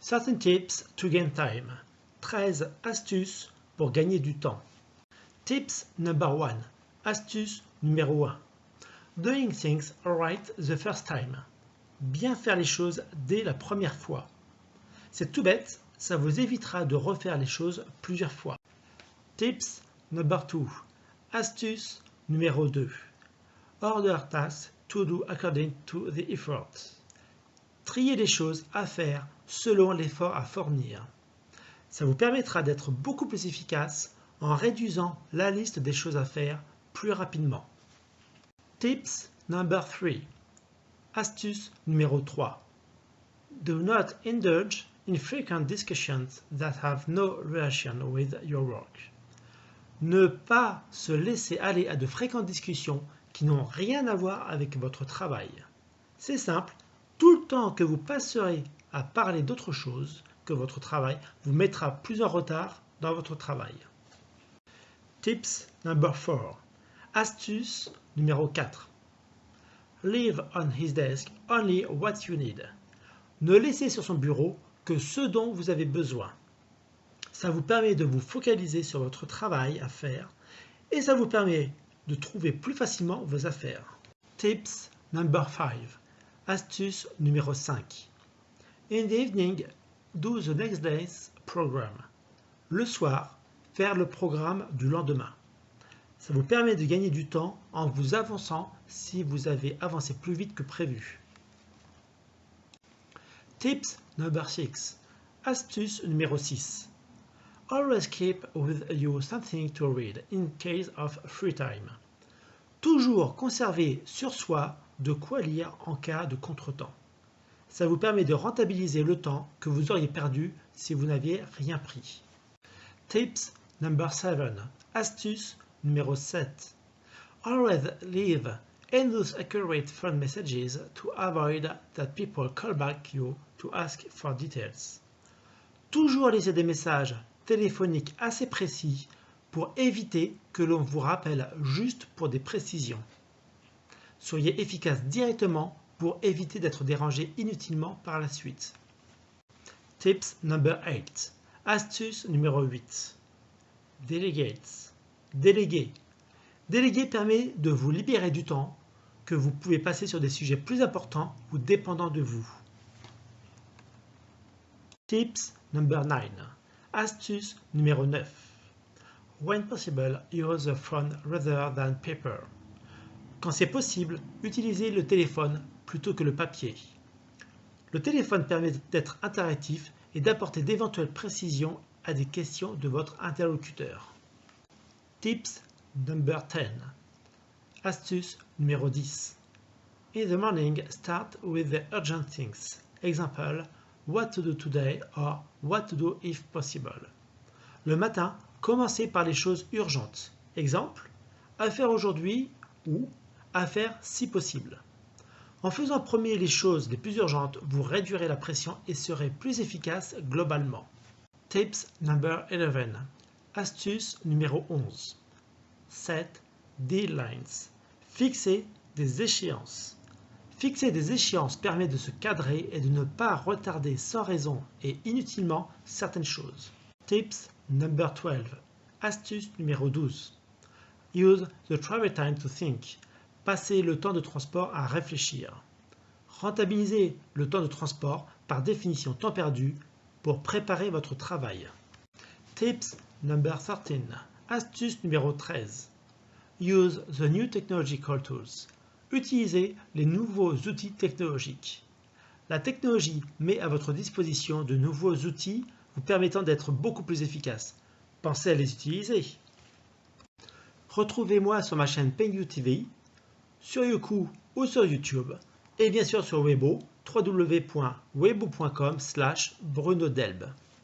13 tips to gain time. 13 astuces pour gagner du temps. Tips number 1. Astuce numéro 1. Doing things right the first time. Bien faire les choses dès la première fois. C'est tout bête, ça vous évitera de refaire les choses plusieurs fois. Tips number 2. Astuce numéro 2. Order tasks to do according to the effort. Trier les choses à faire selon l'effort à fournir. Ça vous permettra d'être beaucoup plus efficace en réduisant la liste des choses à faire plus rapidement. Tips number 3. Astuce numéro 3. Do not indulge in frequent discussions that have no relation with your work. Ne pas se laisser aller à de fréquentes discussions qui n'ont rien à voir avec votre travail. C'est simple, tout le temps que vous passerez à parler d'autre chose que votre travail vous mettra plus en retard dans votre travail. Tips number 4. Astuce numéro 4. Leave on his desk only what you need. Ne laissez sur son bureau que ce dont vous avez besoin. Ça vous permet de vous focaliser sur votre travail à faire et ça vous permet de trouver plus facilement vos affaires. Tips number 5. Astuce numéro 5. In the evening, do the next day's program. Le soir, faire le programme du lendemain. Ça vous permet de gagner du temps en vous avançant si vous avez avancé plus vite que prévu. Tips number 6. Astuce numéro 6. Always keep with you something to read in case of free time. Toujours conserver sur soi de quoi lire en cas de contretemps. Ça vous permet de rentabiliser le temps que vous auriez perdu si vous n'aviez rien pris. Tips number 7. Astuce numéro 7. Always leave endless accurate phone messages to avoid that people call back you to ask for details. Toujours laisser des messages téléphoniques assez précis pour éviter que l'on vous rappelle juste pour des précisions. Soyez efficace directement pour éviter d'être dérangé inutilement par la suite. Tips number 8. Astuce numéro 8. Delegate. Déléguer. Déléguer permet de vous libérer du temps que vous pouvez passer sur des sujets plus importants ou dépendants de vous. Tips number 9. Astuce numéro 9. When possible, use the phone rather than paper. Quand c'est possible, utilisez le téléphone plutôt que le papier. Le téléphone permet d'être interactif et d'apporter d'éventuelles précisions à des questions de votre interlocuteur. Tips number 10. Astuce numéro 10. In the morning, start with the urgent things. Example, what to do today or what to do if possible. Le matin, commencez par les choses urgentes. Exemple, à faire aujourd'hui ou à faire si possible. En faisant premier les choses les plus urgentes, vous réduirez la pression et serez plus efficace globalement. Tips number 11. Astuce numéro 11. Set deadlines. Fixer des échéances. Fixer des échéances permet de se cadrer et de ne pas retarder sans raison et inutilement certaines choses. Tips number 12. Astuce numéro 12. Use the travel time to think. Passez le temps de transport à réfléchir. Rentabilisez le temps de transport, par définition temps perdu, pour préparer votre travail. Tips number 13. Astuce numéro 13. Use the new technological tools. Utilisez les nouveaux outils technologiques. La technologie met à votre disposition de nouveaux outils vous permettant d'être beaucoup plus efficace. Pensez à les utiliser. Retrouvez-moi sur ma chaîne PenU TV, sur Youku ou sur YouTube, et bien sûr sur Weibo, www.weibo.com/Bruno Delbes.